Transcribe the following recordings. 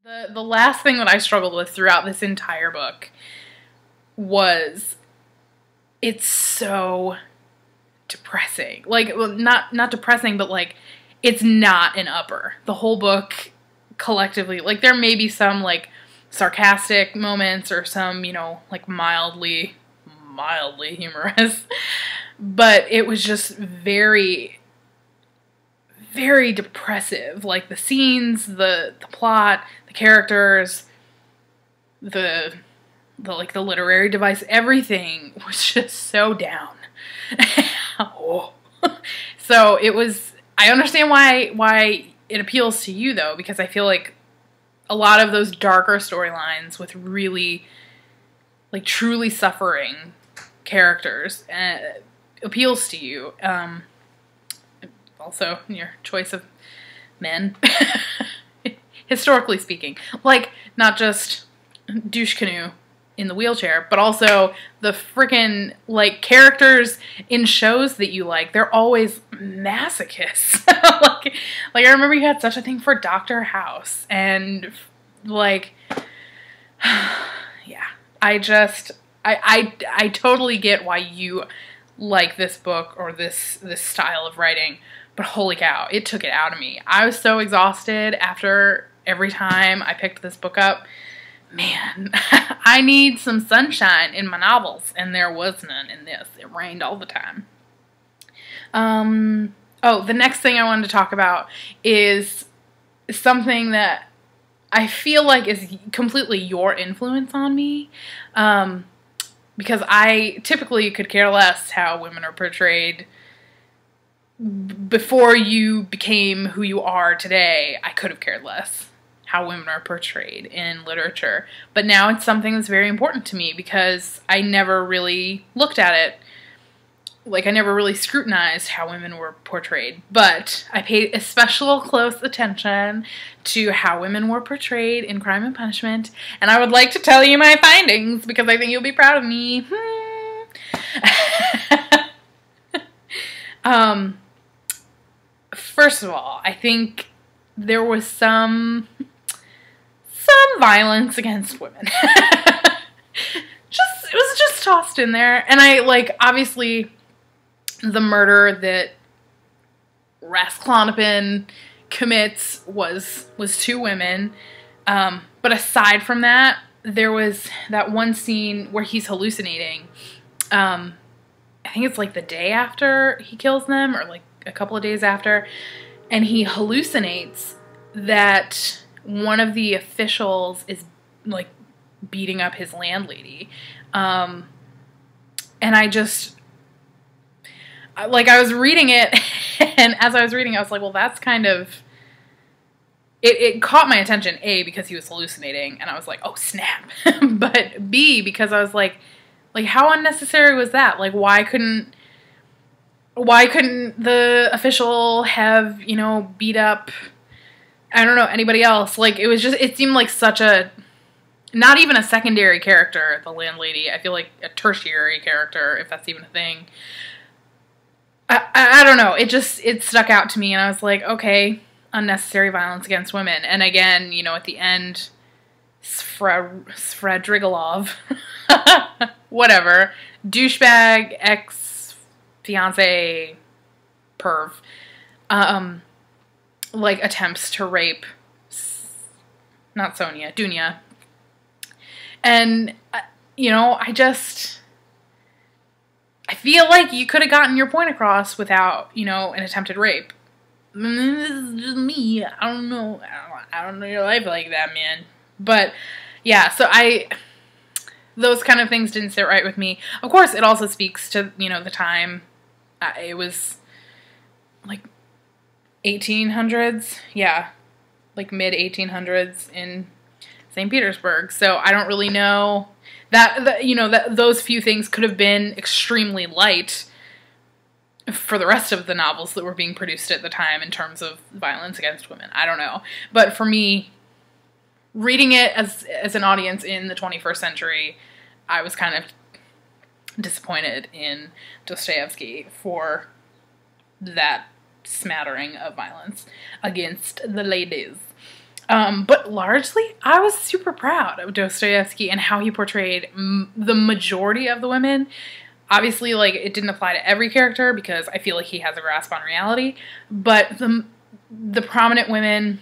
The last thing that I struggled with throughout this entire book was it's so depressing. Like, well, not depressing, but like it's not an upper. The whole book collectively, like there may be some like sarcastic moments or some, you know, like mildly humorous, but it was just very, very depressive. Like the scenes, the plot, the characters, the literary device, everything was just so down. Oh. So it was, I understand why it appeals to you though, because I feel like a lot of those darker storylines with really like truly suffering characters appeals to you. Also, your choice of men, historically speaking, like not just douche canoe in the wheelchair, but also the freaking like characters in shows that you like. They're always masochists. like I remember you had such a thing for Dr. House, and like, yeah, I totally get why you like this book or this style of writing. But holy cow, it took it out of me. I was so exhausted after every time I picked this book up. Man, I need some sunshine in my novels, and there was none in this. It rained all the time. Oh, the next thing I wanted to talk about is something that I feel like is completely your influence on me. Because I typically could care less how women are portrayed. Before you became who you are today, I could have cared less how women are portrayed in literature. But now it's something that's very important to me because I never really looked at it. Like, I never really scrutinized how women were portrayed. But I paid especial close attention to how women were portrayed in Crime and Punishment. And I would like to tell you my findings because I think you'll be proud of me. First of all, I think there was some violence against women. It was just tossed in there. And I, like, obviously, the murder that Rasklonopin commits was two women. But aside from that, there was that one scene where he's hallucinating. I think it's like the day after he kills them, or like a couple of days after, and he hallucinates that one of the officials is like beating up his landlady. And I was reading it, and as I was reading, I was like, well, that's kind of, it caught my attention, A, because he was hallucinating, and I was like, oh, snap. But B, because I was like, how unnecessary was that? Like, why couldn't the official have, you know, beat up, I don't know, anybody else? Like, it was just, it seemed like such a, not even a secondary character, the landlady. I feel like a tertiary character, if that's even a thing. I don't know. It stuck out to me, and I was like, okay, unnecessary violence against women. And again, you know, at the end, Sfredrigalov, whatever, douchebag, ex-fiance, perv, like, attempts to rape, not Sonia, Dunya. And, you know, I feel like you could have gotten your point across without, you know, an attempted rape. This is just me. I don't know your life like that, man. But, yeah, so those kind of things didn't sit right with me. Of course, it also speaks to, you know, the time. It was, like, 1800s. Yeah, like mid-1800s in St. Petersburg. So I don't really know that you know, that those few things could have been extremely light for the rest of the novels that were being produced at the time in terms of violence against women. I don't know. But for me, reading it as an audience in the 21st century, I was kind of disappointed in Dostoevsky for that smattering of violence against the ladies. But largely, I was super proud of Dostoevsky and how he portrayed the majority of the women. Obviously, like, it didn't apply to every character because I feel like he has a grasp on reality. But the prominent women,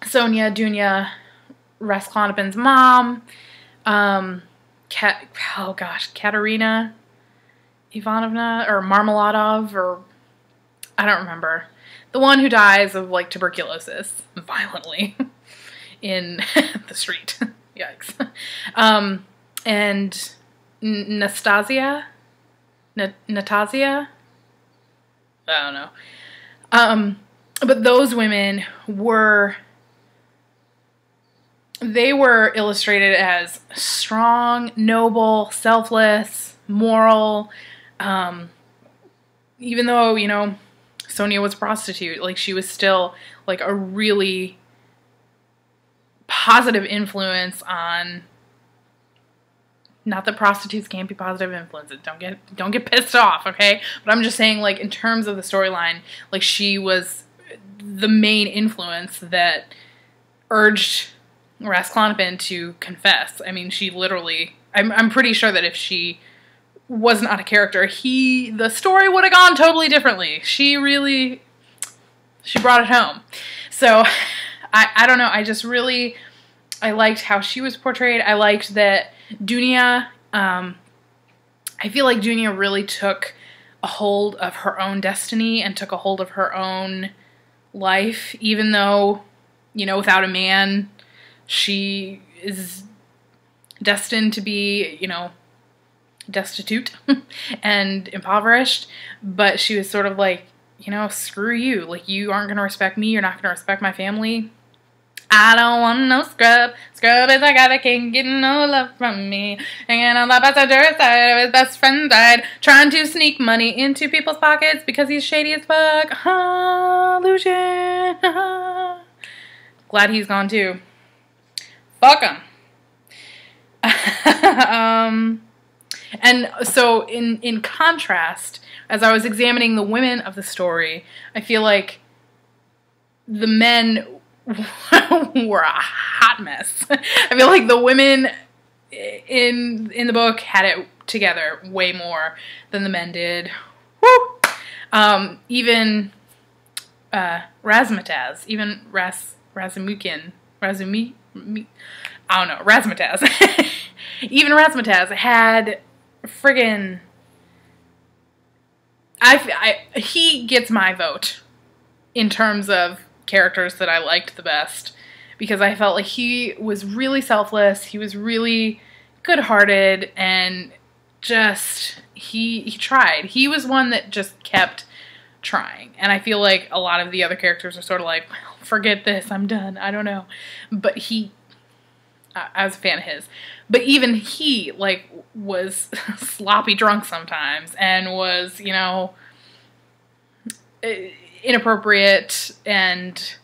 Sonia, Dunya, Rasklanopen's mom, Katerina Ivanovna, or Marmeladov, or I don't remember. The one who dies of, like, tuberculosis violently in the street. Yikes. And Nastasia? Natasia? I don't know. But those women were illustrated as strong, noble, selfless, moral, even though, you know, Sonia was a prostitute, like, she was still, like, a really positive influence on, not that prostitutes can't be positive influences, don't get pissed off, okay? But I'm just saying, like, in terms of the storyline, like, she was the main influence that urged Rasklanopen to confess. I mean, she literally, I'm pretty sure that if she was not a character, the story would have gone totally differently. She brought it home. So, I don't know, I liked how she was portrayed. I liked that Dunya, I feel like Dunya really took a hold of her own destiny and took a hold of her own life, even though, you know, without a man, she is destined to be, you know, destitute and impoverished, but she was sort of like, you know, screw you. Like, you aren't going to respect me. You're not going to respect my family. I don't want no scrub. Scrub is a guy that can't get no love from me. Hanging on the passenger side of his best friend's side, trying to sneak money into people's pockets because he's shady as fuck. Lucian. Glad he's gone too. Fuck him. And so in contrast, as I was examining the women of the story, I feel like the men were a hot mess. I feel like the women in the book had it together way more than the men did. Woo! Even Razmataz, even Razumikin, I don't know, Razmataz. Even Razmataz had friggin', he gets my vote in terms of characters that I liked the best, because I felt like he was really selfless, he was really good-hearted, and just, he tried. He was one that just kept trying, and I feel like a lot of the other characters are sort of like, well, forget this, I'm done, I don't know. But I was a fan of his. But even he, like, was sloppy drunk sometimes, and was, you know, inappropriate, and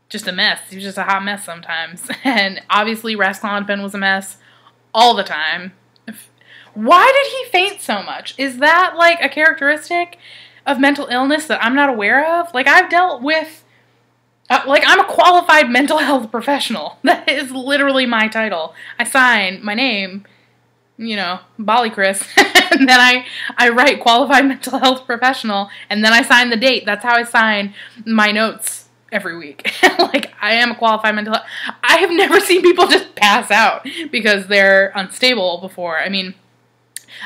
just a mess. He was just a hot mess sometimes. And obviously Rasklanopen was a mess all the time. Why did he faint so much? Is that, like, a characteristic of mental illness that I'm not aware of? Like, I've dealt with, like, I'm a qualified mental health professional. That is literally my title. I sign my name, you know, Bolly Chris, and then I write qualified mental health professional, and then I sign the date. That's how I sign my notes every week. Like, I am a qualified mental health. I have never seen people just pass out because they're unstable before. I mean,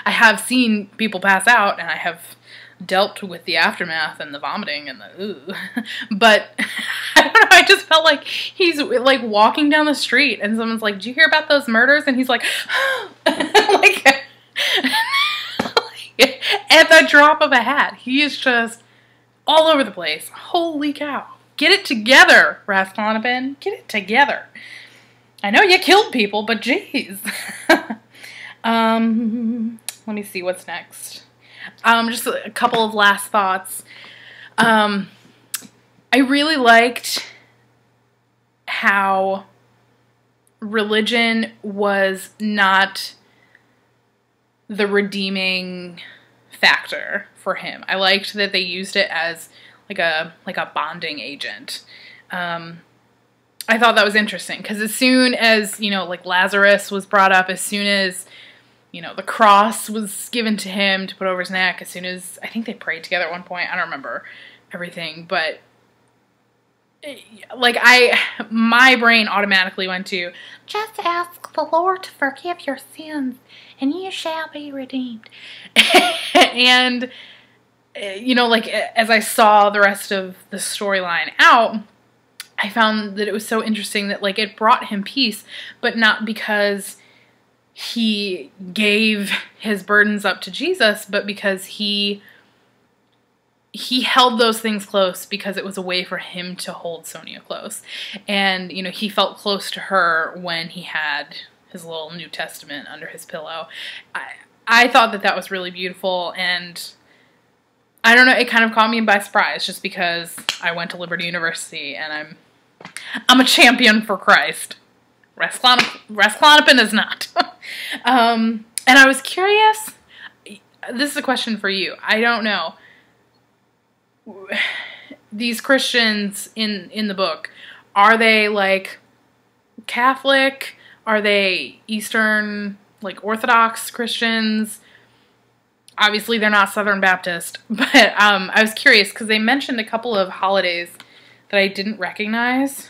I have seen people pass out, and I have dealt with the aftermath and the vomiting and the ooh. But I don't know, I just felt like he's like walking down the street and someone's like, "Did you hear about those murders?" And he's like, like, at the drop of a hat. He is just all over the place. Holy cow. Get it together, Rasklanopen. Get it together. I know you killed people, but jeez. Let me see what's next. Just a couple of last thoughts. I really liked how religion was not the redeeming factor for him. I liked that they used it as like a bonding agent. I thought that was interesting, because as soon as, you know, like Lazarus was brought up, as soon as, you know, the cross was given to him to put over his neck, as soon as, I think they prayed together at one point, I don't remember everything, but like my brain automatically went to, just ask the Lord to forgive your sins and you shall be redeemed. And, you know, like as I saw the rest of the storyline out, I found that it was so interesting that like it brought him peace, but not because he gave his burdens up to Jesus, but because he held those things close because it was a way for him to hold Sonia close. And, you know, he felt close to her when he had his little New Testament under his pillow. I thought that that was really beautiful, and I don't know, it kind of caught me by surprise just because I went to Liberty University and I'm a champion for Christ. Rasclonopin is not. And I was curious, this is a question for you. I don't know. These Christians in the book, are they like Catholic? Are they Eastern, like Orthodox Christians? Obviously they're not Southern Baptist, but I was curious because they mentioned a couple of holidays that I didn't recognize.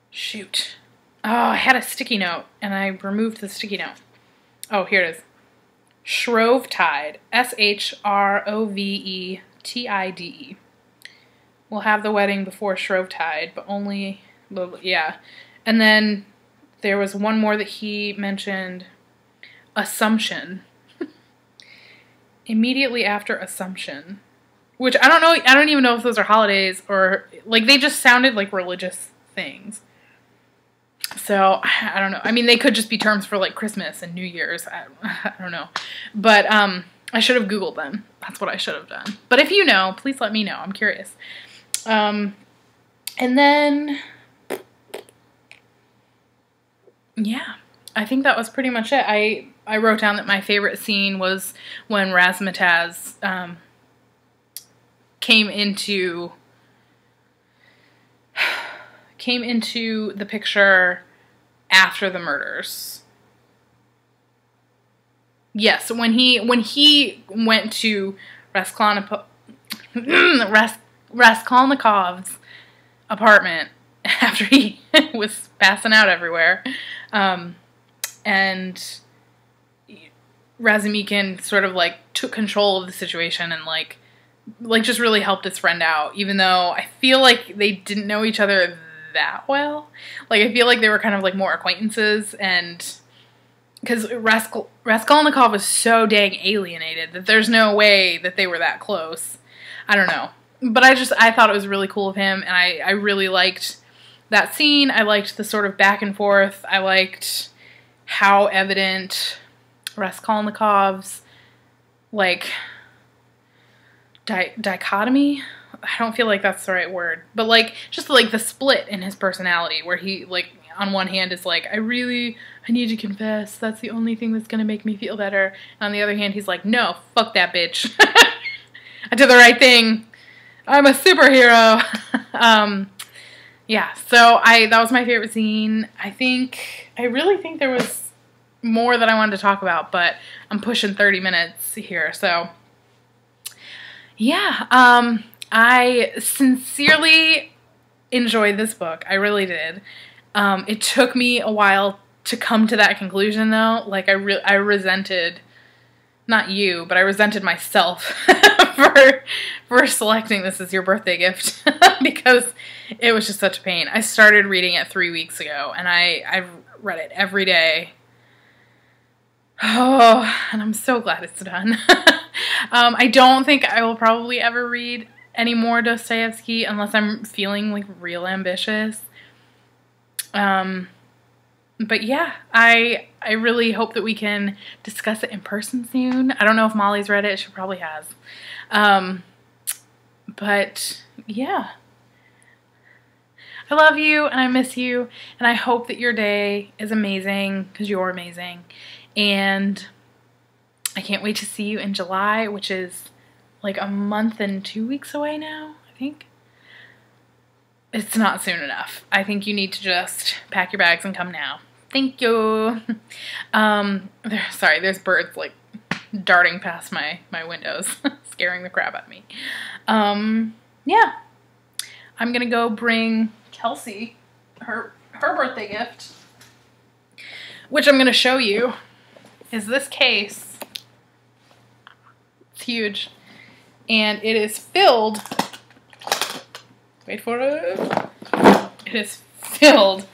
Shoot. Oh, I had a sticky note and I removed the sticky note. Oh, here it is. Shrovetide. Shrovetide. We'll have the wedding before Shrovetide, but only, yeah. And then there was one more that he mentioned, Assumption. Immediately after Assumption. Which I don't know, I don't even know if those are holidays or, like, they just sounded like religious things. So, I don't know. I mean, they could just be terms for, like, Christmas and New Year's. I don't know. But, I should have Googled them. That's what I should have done. But if you know, please let me know. I'm curious. And then, yeah, I think that was pretty much it. I wrote down that my favorite scene was when Razzmatazz came into the picture after the murders. Yes, when he went to Raskolnikov's apartment after he was passing out everywhere, and Razumikin sort of like took control of the situation and like just really helped his friend out, even though I feel like they didn't know each other that well. Like, I feel like they were kind of like more acquaintances, and because Raskolnikov was so dang alienated that there's no way that they were that close. I don't know. But I thought it was really cool of him, and I really liked that scene. I liked the sort of back and forth. I liked how evident Raskolnikov's, like, dichotomy? I don't feel like that's the right word. But, like, just, like, the split in his personality, where he, like, on one hand is like, I need to confess. That's the only thing that's going to make me feel better. And on the other hand, he's like, no, fuck that bitch. I did the right thing. I'm a superhero. Yeah, so that was my favorite scene. I really think there was more that I wanted to talk about, but I'm pushing 30 minutes here, so yeah. I sincerely enjoyed this book. I really did. It took me a while to come to that conclusion, though. Like, I resented, not you, but I resented myself for selecting this as your birthday gift because it was just such a pain. I started reading it 3 weeks ago, and I've read it every day. Oh, and I'm so glad it's done. I don't think I will probably ever read any more Dostoevsky unless I'm feeling, like, real ambitious. But yeah, I really hope that we can discuss it in person soon. I don't know if Molly's read it. She probably has. But yeah. I love you and I miss you, and I hope that your day is amazing because you're amazing. And I can't wait to see you in July, which is like a month and 2 weeks away now, I think. it's not soon enough. I think you need to just pack your bags and come now. Thank you. Sorry, there's birds like darting past my windows, scaring the crap out of me. Yeah. I'm gonna go bring Kelsey her birthday gift, which I'm gonna show you, is this case. It's huge. And it is filled, wait for it, it is filled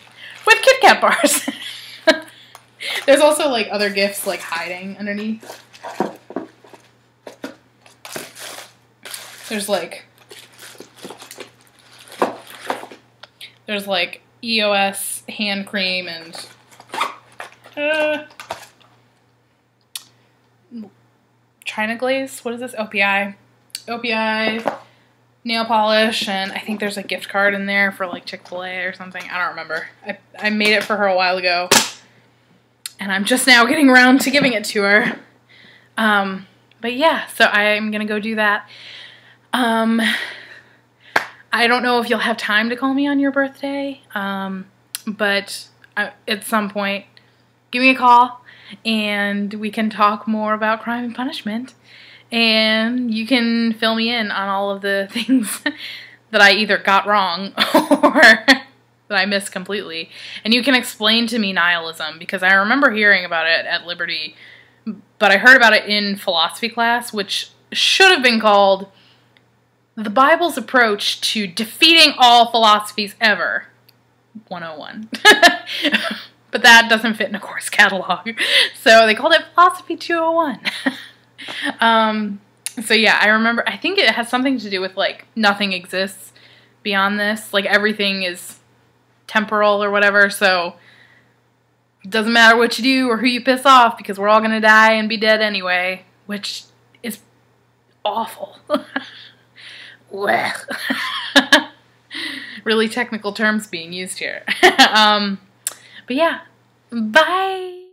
with Kit Kat bars. There's also like other gifts like hiding underneath. There's like EOS hand cream and China glaze. What is this? OPI nail polish, and I think there's a gift card in there for like Chick-fil-A or something. I don't remember. I made it for her a while ago, and I'm just now getting around to giving it to her. But yeah, so I'm gonna go do that. I don't know if you'll have time to call me on your birthday, but at some point, give me a call and we can talk more about Crime and Punishment, and you can fill me in on all of the things that I either got wrong or that I missed completely. And you can explain to me nihilism, because I remember hearing about it at Liberty, but I heard about it in philosophy class, which should have been called The Bible's Approach to Defeating All Philosophies Ever, 101. But that doesn't fit in a course catalog, so they called it Philosophy 201. So yeah, I remember, I think it has something to do with like nothing exists beyond this, like everything is temporal or whatever, so it doesn't matter what you do or who you piss off, because we're all gonna die and be dead anyway, which is awful. Really technical terms being used here. But yeah, bye!